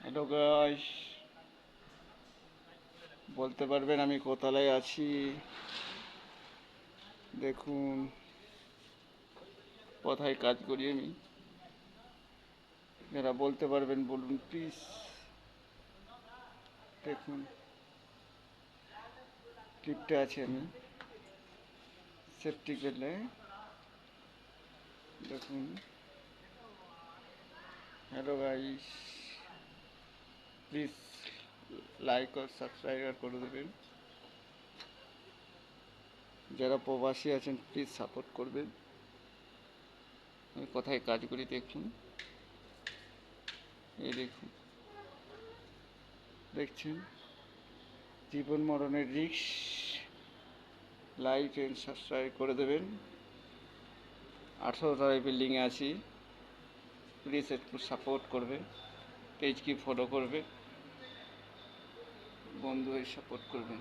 Hello guys, বলতে পারবেন আমি কোথায় আছি? দেখুন কোথায় কাজ করি আমি। যারা বলতে পারবেন বলুন প্লিজ। দেখুন লিফটে আছি আমি, সেফটি গেলে। দেখুন, হ্যালো গাইস, প্লিজ লাইক আর সাবস্ক্রাইব করে দেবেন। যারা প্রবাসী আছেন প্লিজ সাপোর্ট করবেন। আমি কোথায় কাজ করি দেখুন, এই দেখুন, দেখছেন জীবন মরণের রিস্ক। লাইক এন্ড সাবস্ক্রাইব করে দেবেন। 18 তলায় বিল্ডিংয়ে আছি, প্লিজ একটু সাপোর্ট করবে, পেজকে ফলো করবে, বন্ধু হয়ে সাপোর্ট করবেন।